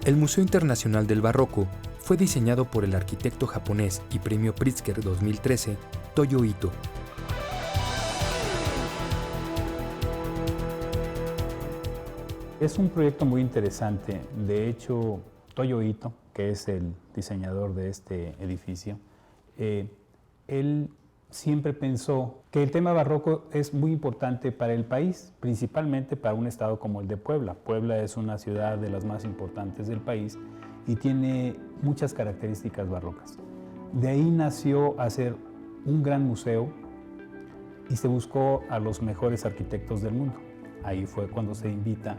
El Museo Internacional del Barroco fue diseñado por el arquitecto japonés y premio Pritzker 2013, Toyo Ito. Es un proyecto muy interesante. De hecho, Toyo Ito, que es el diseñador de este edificio, él siempre pensó que el tema barroco es muy importante para el país, principalmente para un estado como el de Puebla. Puebla es una ciudad de las más importantes del país y tiene muchas características barrocas. De ahí nació hacer un gran museo y se buscó a los mejores arquitectos del mundo. Ahí fue cuando se invita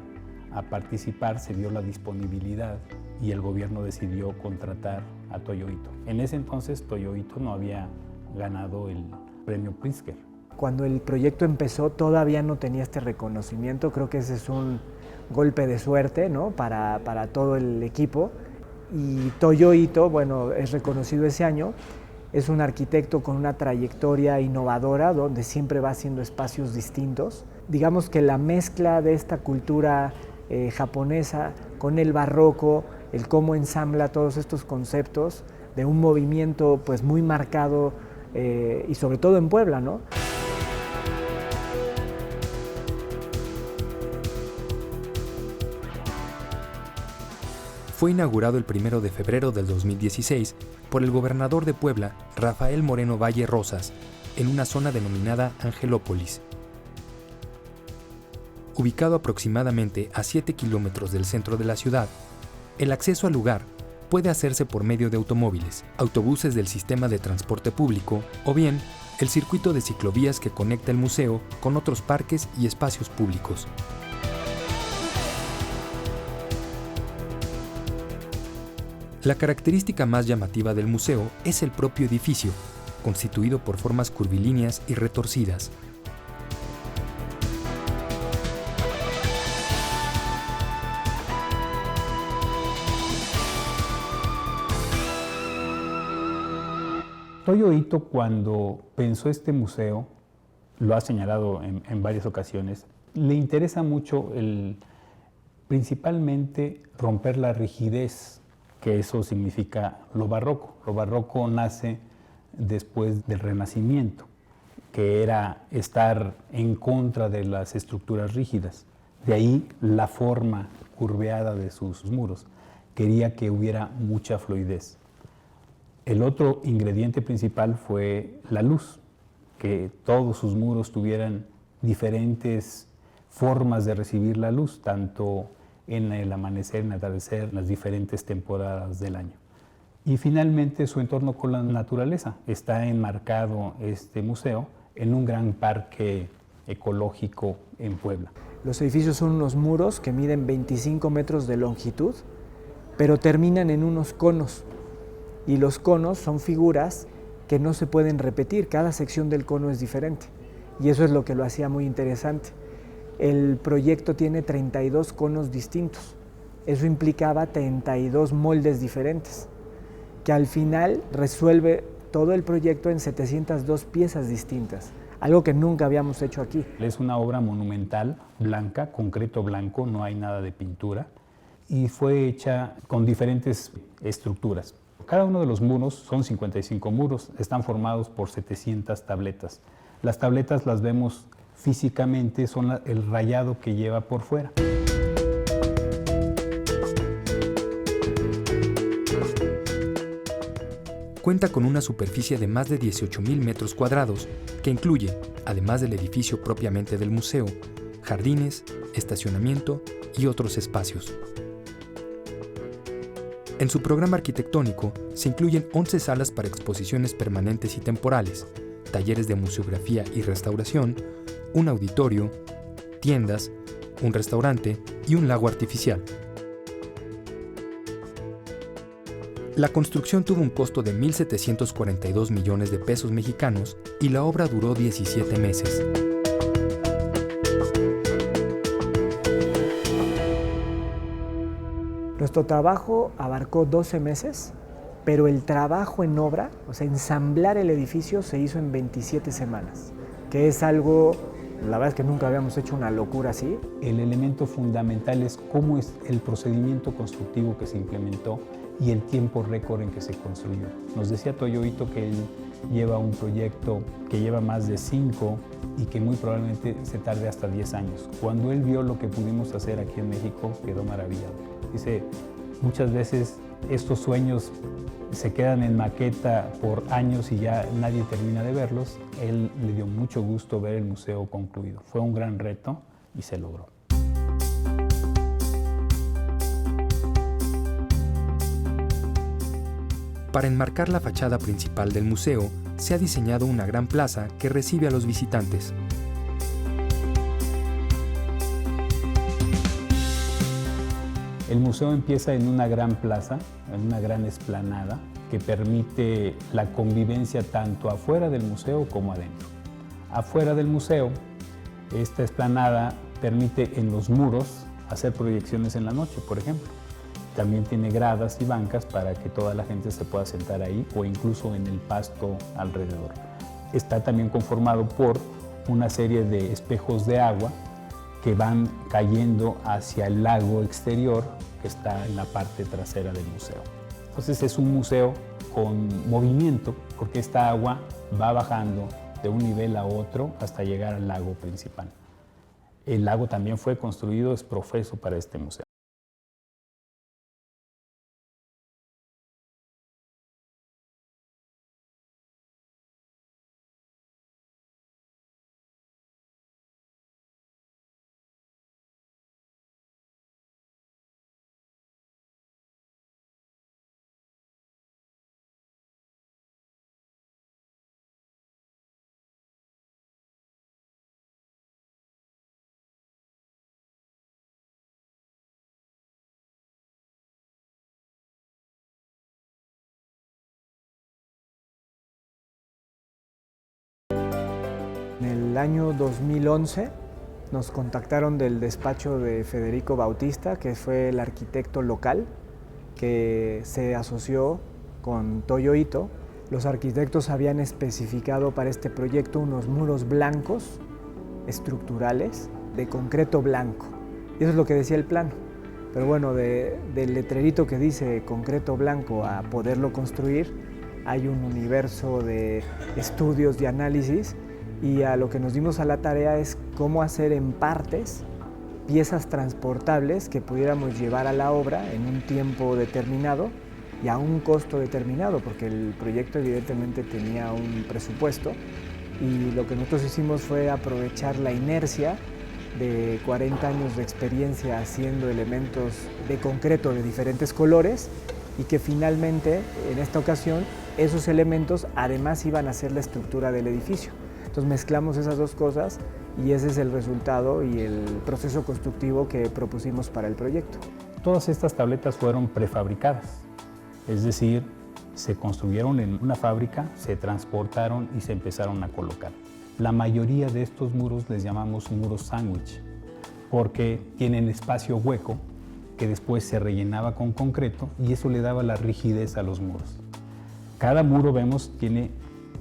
a participar, se dio la disponibilidad y el gobierno decidió contratar a Toyo Ito. En ese entonces Toyo Ito no había ganado el premio Pritzker. Cuando el proyecto empezó todavía no tenía este reconocimiento, creo que ese es un golpe de suerte, ¿no? para todo el equipo. Y Toyo Ito, bueno, es reconocido ese año, es un arquitecto con una trayectoria innovadora donde siempre va haciendo espacios distintos. Digamos que la mezcla de esta cultura japonesa con el barroco, el cómo ensambla todos estos conceptos de un movimiento pues muy marcado y sobre todo en Puebla, ¿no? Fue inaugurado el 1 de febrero del 2016 por el gobernador de Puebla, Rafael Moreno Valle Rosas, en una zona denominada Angelópolis. Ubicado aproximadamente a 7 kilómetros del centro de la ciudad, el acceso al lugar puede hacerse por medio de automóviles, autobuses del sistema de transporte público o bien el circuito de ciclovías que conecta el museo con otros parques y espacios públicos. La característica más llamativa del museo es el propio edificio, constituido por formas curvilíneas y retorcidas. Toyo Ito, cuando pensó este museo, lo ha señalado en varias ocasiones, le interesa mucho principalmente romper la rigidez, que eso significa lo barroco. Lo barroco nace después del Renacimiento, que era estar en contra de las estructuras rígidas. De ahí la forma curveada de sus muros. Quería que hubiera mucha fluidez. El otro ingrediente principal fue la luz, que todos sus muros tuvieran diferentes formas de recibir la luz, tanto en el amanecer, en el atardecer, en las diferentes temporadas del año. Y finalmente su entorno con la naturaleza. Está enmarcado este museo en un gran parque ecológico en Puebla. Los edificios son unos muros que miden 25 metros de longitud, pero terminan en unos conos. Y los conos son figuras que no se pueden repetir, cada sección del cono es diferente. Y eso es lo que lo hacía muy interesante. El proyecto tiene 32 conos distintos. Eso implicaba 32 moldes diferentes, que al final resuelve todo el proyecto en 702 piezas distintas, algo que nunca habíamos hecho aquí. Es una obra monumental, blanca, concreto blanco, no hay nada de pintura, y fue hecha con diferentes estructuras. Cada uno de los muros, son 55 muros, están formados por 700 tabletas. Las tabletas las vemos físicamente, son el rayado que lleva por fuera. Cuenta con una superficie de más de 18,000 metros cuadrados, que incluye, además del edificio propiamente del museo, jardines, estacionamiento y otros espacios. En su programa arquitectónico se incluyen 11 salas para exposiciones permanentes y temporales, talleres de museografía y restauración, un auditorio, tiendas, un restaurante y un lago artificial. La construcción tuvo un costo de 1,742 millones de pesos mexicanos y la obra duró 17 meses. Nuestro trabajo abarcó 12 meses, pero el trabajo en obra, o sea, ensamblar el edificio, se hizo en 27 semanas, que es algo, la verdad es que nunca habíamos hecho una locura así. El elemento fundamental es cómo es el procedimiento constructivo que se implementó y el tiempo récord en que se construyó. Nos decía Toyo Ito que él lleva un proyecto que lleva más de 5 y que muy probablemente se tarde hasta 10 años. Cuando él vio lo que pudimos hacer aquí en México, quedó maravillado. Dice, muchas veces estos sueños se quedan en maqueta por años y ya nadie termina de verlos. Él le dio mucho gusto ver el museo concluido. Fue un gran reto y se logró. Para enmarcar la fachada principal del museo, se ha diseñado una gran plaza que recibe a los visitantes. El museo empieza en una gran plaza, en una gran explanada, que permite la convivencia tanto afuera del museo como adentro. Afuera del museo, esta explanada permite en los muros hacer proyecciones en la noche, por ejemplo. También tiene gradas y bancas para que toda la gente se pueda sentar ahí o incluso en el pasto alrededor. Está también conformado por una serie de espejos de agua que van cayendo hacia el lago exterior que está en la parte trasera del museo. Entonces es un museo con movimiento porque esta agua va bajando de un nivel a otro hasta llegar al lago principal. El lago también fue construido, es profeso para este museo. En el año 2011 nos contactaron del despacho de Federico Bautista, que fue el arquitecto local que se asoció con Toyo Ito. Los arquitectos habían especificado para este proyecto unos muros blancos estructurales de concreto blanco. Y eso es lo que decía el plano. Pero bueno, del letrerito que dice concreto blanco a poderlo construir, hay un universo de estudios y análisis. Y a lo que nos dimos a la tarea es cómo hacer en partes piezas transportables que pudiéramos llevar a la obra en un tiempo determinado y a un costo determinado, porque el proyecto evidentemente tenía un presupuesto, y lo que nosotros hicimos fue aprovechar la inercia de 40 años de experiencia haciendo elementos de concreto de diferentes colores, y que finalmente en esta ocasión esos elementos además iban a ser la estructura del edificio. Entonces mezclamos esas dos cosas y ese es el resultado y el proceso constructivo que propusimos para el proyecto. Todas estas tabletas fueron prefabricadas, es decir, se construyeron en una fábrica, se transportaron y se empezaron a colocar. La mayoría de estos muros les llamamos muros sándwich porque tienen espacio hueco que después se rellenaba con concreto y eso le daba la rigidez a los muros. Cada muro, vemos, tiene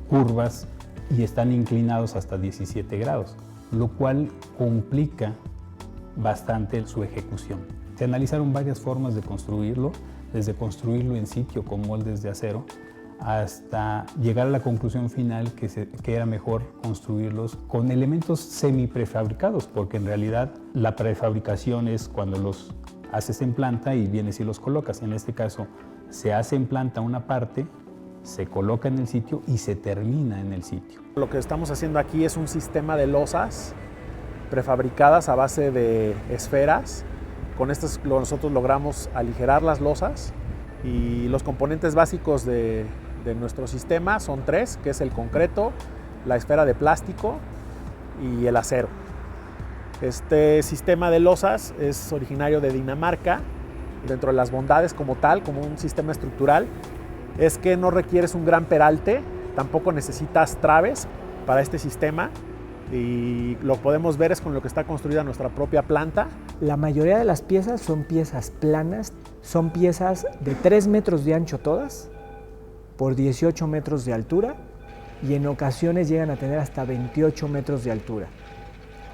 curvas y están inclinados hasta 17 grados, lo cual complica bastante su ejecución. Se analizaron varias formas de construirlo, desde construirlo en sitio con moldes de acero, hasta llegar a la conclusión final que era mejor construirlos con elementos semi-prefabricados, porque en realidad la prefabricación es cuando los haces en planta y vienes y los colocas. En este caso, se hace en planta una parte, se coloca en el sitio y se termina en el sitio. Lo que estamos haciendo aquí es un sistema de losas prefabricadas a base de esferas. Con estas nosotros logramos aligerar las losas y los componentes básicos de nuestro sistema son 3, que es el concreto, la esfera de plástico y el acero. Este sistema de losas es originario de Dinamarca. Dentro de las bondades como tal, como un sistema estructural, es que no requieres un gran peralte, tampoco necesitas traves para este sistema y lo podemos ver es con lo que está construida nuestra propia planta. La mayoría de las piezas son piezas planas, son piezas de 3 metros de ancho todas, por 18 metros de altura y en ocasiones llegan a tener hasta 28 metros de altura.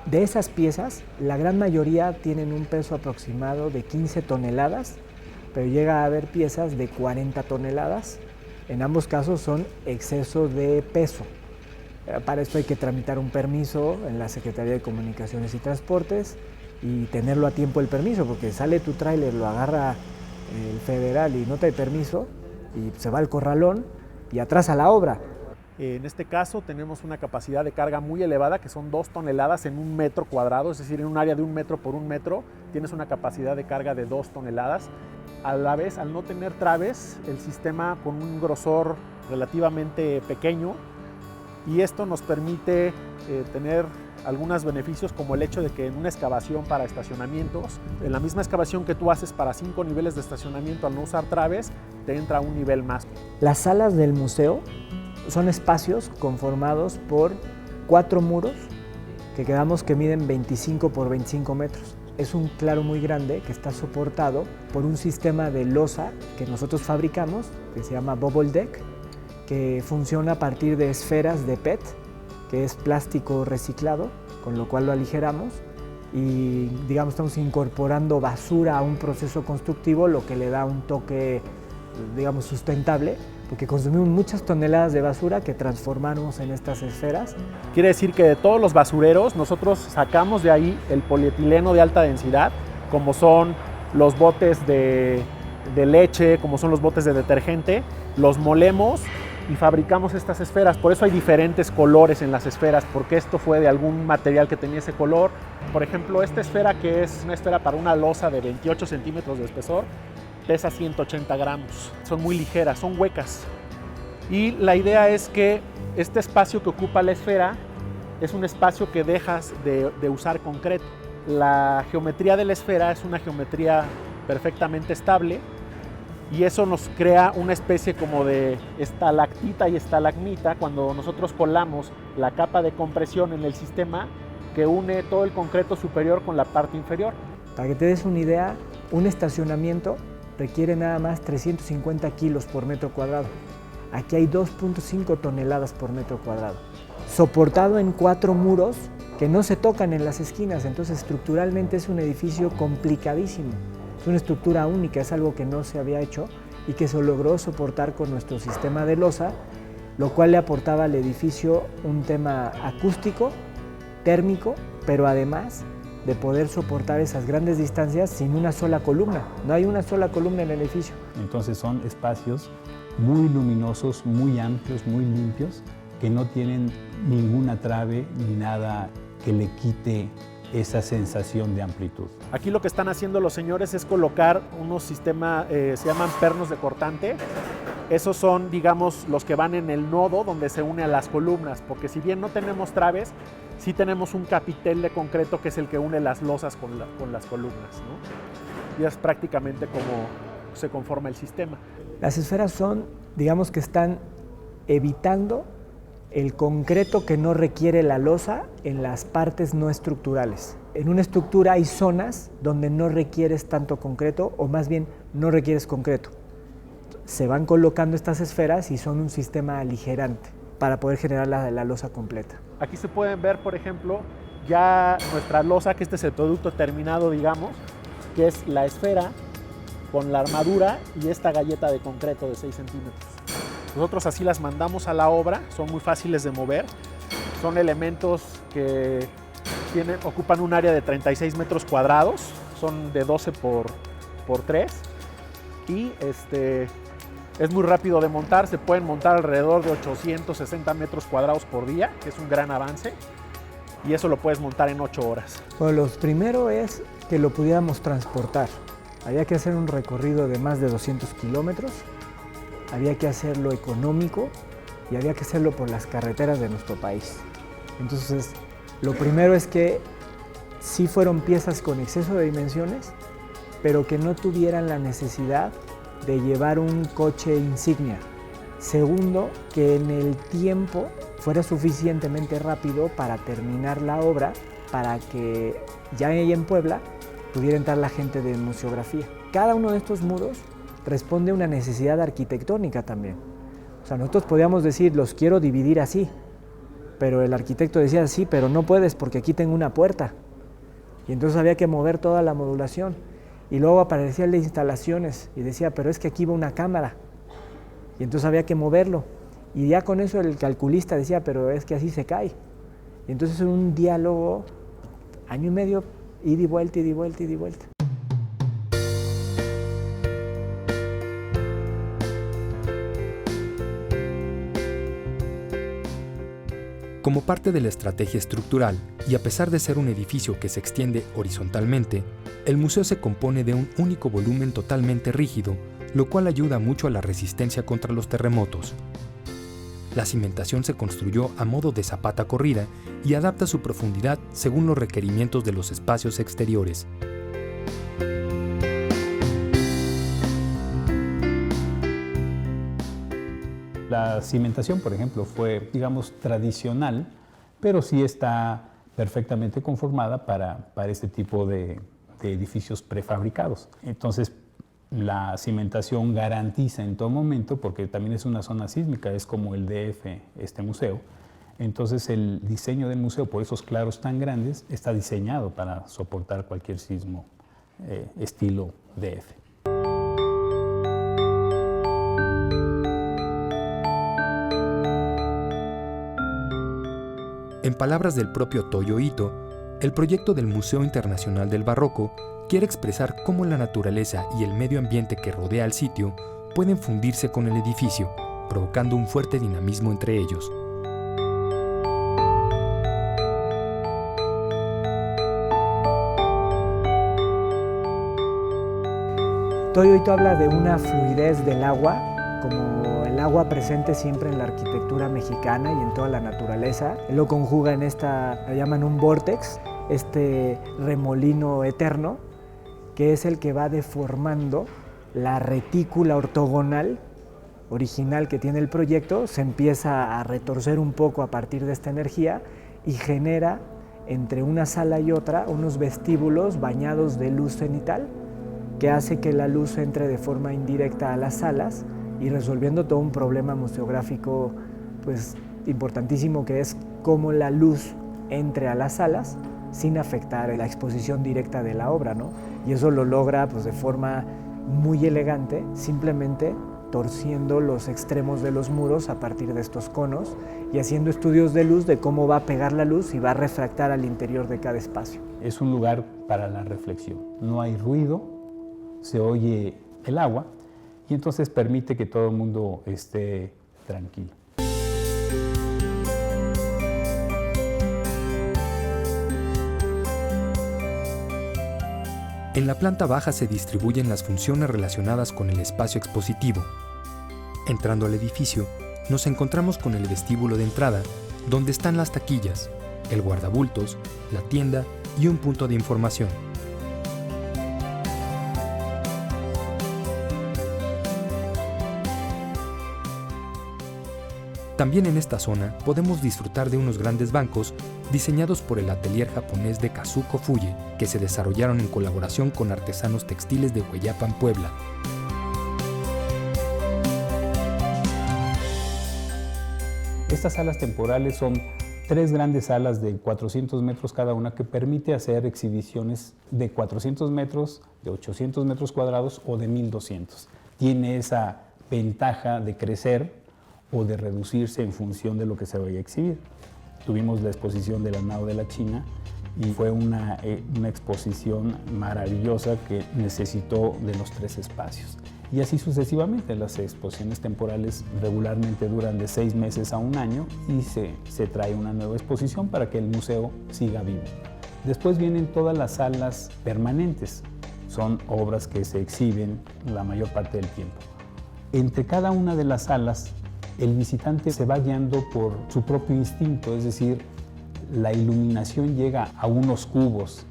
De esas piezas, la gran mayoría tienen un peso aproximado de 15 toneladas, pero llega a haber piezas de 40 toneladas. En ambos casos son exceso de peso. Para esto hay que tramitar un permiso en la Secretaría de Comunicaciones y Transportes y tenerlo a tiempo el permiso, porque sale tu tráiler, lo agarra el federal y no te da permiso y se va al corralón y atrasa la obra. En este caso tenemos una capacidad de carga muy elevada, que son 2 toneladas en 1 metro cuadrado, es decir, en un área de 1 metro por 1 metro tienes una capacidad de carga de 2 toneladas. A la vez, al no tener traves, el sistema con un grosor relativamente pequeño, y esto nos permite tener algunos beneficios, como el hecho de que en una excavación para estacionamientos, en la misma excavación que tú haces para 5 niveles de estacionamiento, al no usar traves, te entra un nivel más. Las salas del museo son espacios conformados por 4 muros que quedamos que miden 25 por 25 metros. Es un claro muy grande que está soportado por un sistema de losa que nosotros fabricamos, que se llama Bubble Deck, que funciona a partir de esferas de PET, que es plástico reciclado, con lo cual lo aligeramos y digamos estamos incorporando basura a un proceso constructivo, lo que le da un toque digamos sustentable, porque consumimos muchas toneladas de basura que transformamos en estas esferas. Quiere decir que de todos los basureros nosotros sacamos de ahí el polietileno de alta densidad, como son los botes de leche, como son los botes de detergente, los molemos y fabricamos estas esferas. Por eso hay diferentes colores en las esferas, porque esto fue de algún material que tenía ese color. Por ejemplo, esta esfera, que es una esfera para una losa de 28 centímetros de espesor, pesa 180 gramos. Son muy ligeras, son huecas. Y la idea es que este espacio que ocupa la esfera es un espacio que dejas de usar concreto. La geometría de la esfera es una geometría perfectamente estable, y eso nos crea una especie como de estalactita y estalagmita cuando nosotros colamos la capa de compresión en el sistema que une todo el concreto superior con la parte inferior. Para que te des una idea, un estacionamiento requiere nada más 350 kilos por metro cuadrado. Aquí hay 2.5 toneladas por metro cuadrado. Soportado en 4 muros que no se tocan en las esquinas, entonces estructuralmente es un edificio complicadísimo. Es una estructura única, es algo que no se había hecho y que se logró soportar con nuestro sistema de losa, lo cual le aportaba al edificio un tema acústico, térmico, pero además de poder soportar esas grandes distancias sin una sola columna. No hay una sola columna en el edificio. Entonces son espacios muy luminosos, muy amplios, muy limpios, que no tienen ninguna trave ni nada que le quite esa sensación de amplitud. Aquí lo que están haciendo los señores es colocar unos sistemas, se llaman pernos de cortante. Esos son, digamos, los que van en el nodo donde se une a las columnas, porque si bien no tenemos traves, sí tenemos un capitel de concreto que es el que une las losas con las columnas, ¿no? Y es prácticamente como se conforma el sistema. Las esferas son, digamos que están evitando el concreto que no requiere la losa en las partes no estructurales. En una estructura hay zonas donde no requieres tanto concreto, o más bien no requieres concreto. Se van colocando estas esferas y son un sistema aligerante para poder generar la losa completa. Aquí se pueden ver, por ejemplo, ya nuestra losa, que este es el producto terminado, digamos, que es la esfera con la armadura y esta galleta de concreto de 6 centímetros. Nosotros así las mandamos a la obra, son muy fáciles de mover, son elementos que ocupan un área de 36 metros cuadrados, son de 12 por 3 y es muy rápido de montar, se pueden montar alrededor de 860 metros cuadrados por día, que es un gran avance, y eso lo puedes montar en 8 horas. Bueno, lo primero es que lo pudiéramos transportar. Había que hacer un recorrido de más de 200 kilómetros, había que hacerlo económico y había que hacerlo por las carreteras de nuestro país. Entonces, lo primero es que sí fueron piezas con exceso de dimensiones, pero que no tuvieran la necesidad de llevar un coche insignia. Segundo, que en el tiempo fuera suficientemente rápido para terminar la obra, para que ya ahí en Puebla pudiera entrar la gente de museografía. Cada uno de estos muros responde a una necesidad arquitectónica también. O sea, nosotros podíamos decir, los quiero dividir así, pero el arquitecto decía, sí, pero no puedes porque aquí tengo una puerta. Y entonces había que mover toda la modulación. Y luego aparecía el de instalaciones y decía, pero es que aquí va una cámara. Y entonces había que moverlo. Y ya con eso el calculista decía, pero es que así se cae. Y entonces en un diálogo, año y medio, ida y vuelta, ida y vuelta, ida y vuelta. Como parte de la estrategia estructural, y a pesar de ser un edificio que se extiende horizontalmente, el museo se compone de un único volumen totalmente rígido, lo cual ayuda mucho a la resistencia contra los terremotos. La cimentación se construyó a modo de zapata corrida y adapta su profundidad según los requerimientos de los espacios exteriores. La cimentación, por ejemplo, fue, digamos, tradicional, pero sí está perfectamente conformada para este tipo de edificios prefabricados. Entonces, la cimentación garantiza en todo momento, porque también es una zona sísmica, es como el DF, este museo. Entonces, el diseño del museo, por esos claros tan grandes, está diseñado para soportar cualquier sismo estilo DF. En palabras del propio Toyo Ito, el proyecto del Museo Internacional del Barroco quiere expresar cómo la naturaleza y el medio ambiente que rodea al sitio pueden fundirse con el edificio, provocando un fuerte dinamismo entre ellos. Toyo Ito habla de una fluidez del agua, como el agua presente siempre en la arquitectura mexicana y en toda la naturaleza. Él lo conjuga en lo llaman un vórtex, este remolino eterno, que es el que va deformando la retícula ortogonal original que tiene el proyecto, se empieza a retorcer un poco a partir de esta energía y genera entre una sala y otra unos vestíbulos bañados de luz cenital, que hace que la luz entre de forma indirecta a las salas y resolviendo todo un problema museográfico pues, importantísimo, que es cómo la luz entre a las salas sin afectar la exposición directa de la obra, ¿no? Y eso lo logra pues, de forma muy elegante, simplemente torciendo los extremos de los muros a partir de estos conos y haciendo estudios de luz de cómo va a pegar la luz y va a refractar al interior de cada espacio. Es un lugar para la reflexión. No hay ruido, se oye el agua y entonces permite que todo el mundo esté tranquilo. En la planta baja se distribuyen las funciones relacionadas con el espacio expositivo. Entrando al edificio, nos encontramos con el vestíbulo de entrada, donde están las taquillas, el guardabultos, la tienda y un punto de información. También en esta zona podemos disfrutar de unos grandes bancos diseñados por el atelier japonés de Kazuko Fuye, que se desarrollaron en colaboración con artesanos textiles de Hueyapan, Puebla. Estas salas temporales son 3 grandes salas de 400 metros cada una que permite hacer exhibiciones de 400 metros, de 800 metros cuadrados o de 1200. Tiene esa ventaja de crecer o de reducirse en función de lo que se vaya a exhibir. Tuvimos la exposición de la Nao de la China y fue una exposición maravillosa que necesitó de los 3 espacios. Y así sucesivamente, las exposiciones temporales regularmente duran de 6 meses a 1 año y se trae una nueva exposición para que el museo siga vivo. Después vienen todas las salas permanentes, son obras que se exhiben la mayor parte del tiempo. Entre cada una de las salas, el visitante se va guiando por su propio instinto, es decir, la iluminación llega a unos cubos,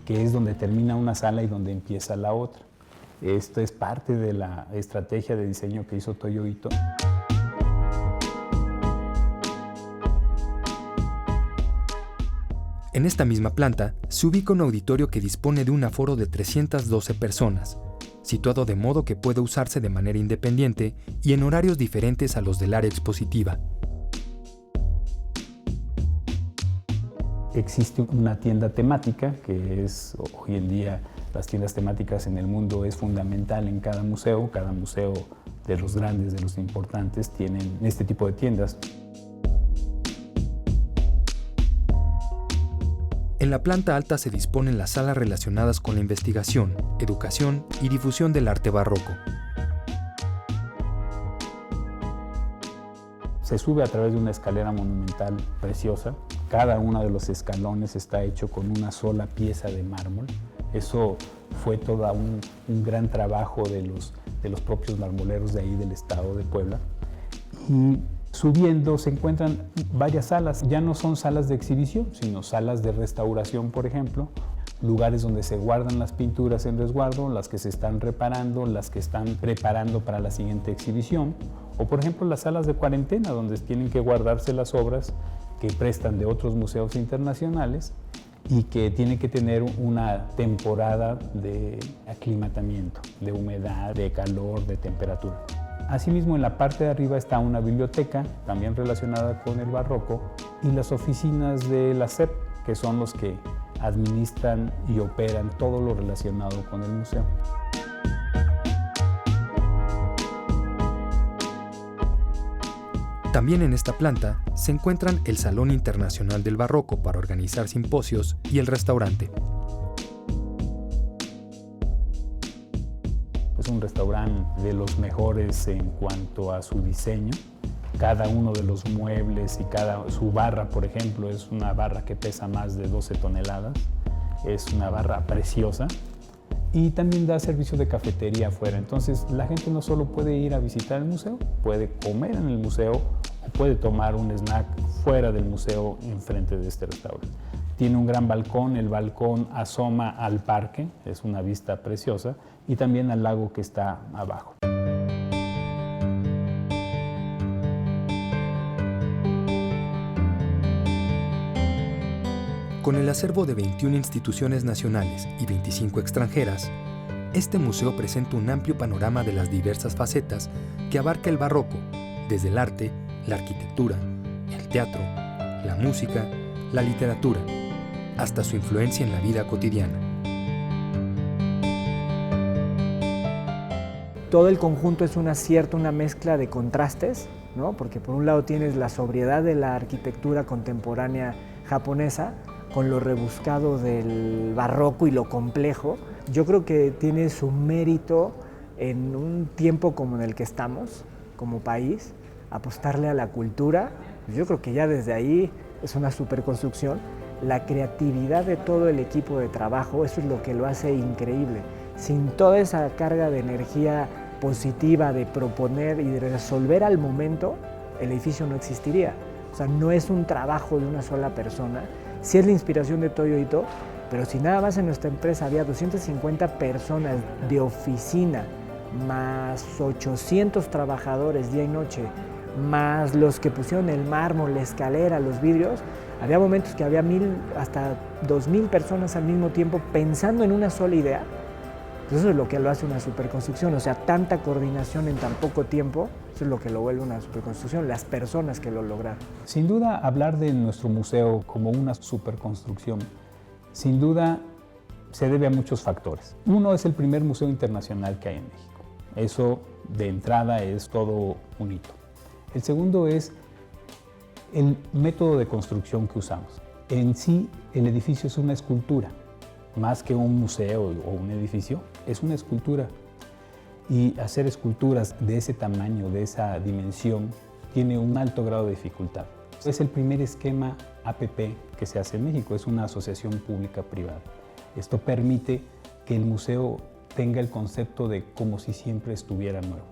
que es donde termina una sala y donde empieza la otra. Esto es parte de la estrategia de diseño que hizo Toyo Ito. En esta misma planta se ubica un auditorio que dispone de un aforo de 312 personas, situado de modo que puede usarse de manera independiente y en horarios diferentes a los del área expositiva. Existe una tienda temática, que es hoy en día las tiendas temáticas en el mundo es fundamental en cada museo de los grandes, de los importantes, tienen este tipo de tiendas. En la planta alta se disponen las salas relacionadas con la investigación, educación y difusión del arte barroco. Se sube a través de una escalera monumental preciosa. Cada uno de los escalones está hecho con una sola pieza de mármol. Eso fue todo un gran trabajo de los propios marmoleros de ahí del estado de Puebla. Y subiendo se encuentran varias salas. Ya no son salas de exhibición, sino salas de restauración, por ejemplo. Lugares donde se guardan las pinturas en resguardo, las que se están reparando, las que están preparando para la siguiente exhibición. O por ejemplo las salas de cuarentena, donde tienen que guardarse las obras que prestan de otros museos internacionales y que tienen que tener una temporada de aclimatamiento, de humedad, de calor, de temperatura. Asimismo, en la parte de arriba está una biblioteca, también relacionada con el barroco, y las oficinas de la SEP, que son los que administran y operan todo lo relacionado con el museo. También en esta planta se encuentran el Salón Internacional del Barroco para organizar simposios y el restaurante. Es un restaurante de los mejores en cuanto a su diseño. Cada uno de los muebles y su barra, por ejemplo, es una barra que pesa más de 12 toneladas. Es una barra preciosa. Y también da servicio de cafetería afuera. Entonces la gente no solo puede ir a visitar el museo, puede comer en el museo o puede tomar un snack fuera del museo enfrente de este restaurante. Tiene un gran balcón, el balcón asoma al parque, es una vista preciosa, y también al lago que está abajo. Con el acervo de 21 instituciones nacionales y 25 extranjeras, este museo presenta un amplio panorama de las diversas facetas que abarca el barroco, desde el arte, la arquitectura, el teatro, la música, la literatura, hasta su influencia en la vida cotidiana. Todo el conjunto es una mezcla de contrastes, ¿no? Porque por un lado tienes la sobriedad de la arquitectura contemporánea japonesa, con lo rebuscado del barroco y lo complejo. Yo creo que tiene su mérito en un tiempo como en el que estamos, como país, apostarle a la cultura. Yo creo que ya desde ahí es una superconstrucción. La creatividad de todo el equipo de trabajo, eso es lo que lo hace increíble. Sin toda esa carga de energía positiva de proponer y de resolver al momento, el edificio no existiría. O sea, no es un trabajo de una sola persona. Sí es la inspiración de Toyo Ito, pero si nada más en nuestra empresa había 250 personas de oficina, más 800 trabajadores día y noche, más los que pusieron el mármol, la escalera, los vidrios, había momentos que había 1000 hasta 2000 personas al mismo tiempo pensando en una sola idea. Pues eso es lo que lo hace una superconstrucción, o sea, tanta coordinación en tan poco tiempo, eso es lo que lo vuelve una superconstrucción, las personas que lo lograron. Sin duda, hablar de nuestro museo como una superconstrucción, sin duda se debe a muchos factores. Uno es el primer museo internacional que hay en México. Eso de entrada es todo un hito. El segundo es el método de construcción que usamos. En sí, el edificio es una escultura. Más que un museo o un edificio, es una escultura. Y hacer esculturas de ese tamaño, de esa dimensión, tiene un alto grado de dificultad. Es el primer esquema APP que se hace en México, es una asociación pública-privada. Esto permite que el museo tenga el concepto de como si siempre estuviera nuevo.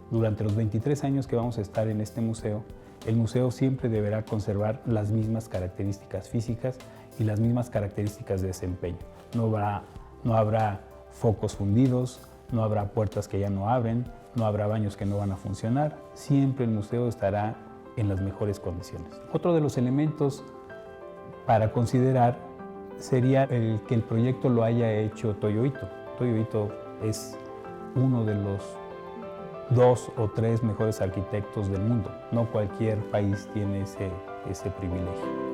Durante los 23 años que vamos a estar en este museo, el museo siempre deberá conservar las mismas características físicas y las mismas características de desempeño. No habrá focos fundidos, no habrá puertas que ya no abren, no habrá baños que no van a funcionar. Siempre el museo estará en las mejores condiciones. Otro de los elementos para considerar sería el que el proyecto lo haya hecho Toyo Ito. Toyo Ito es uno de los 2 o 3 mejores arquitectos del mundo. No cualquier país tiene ese privilegio.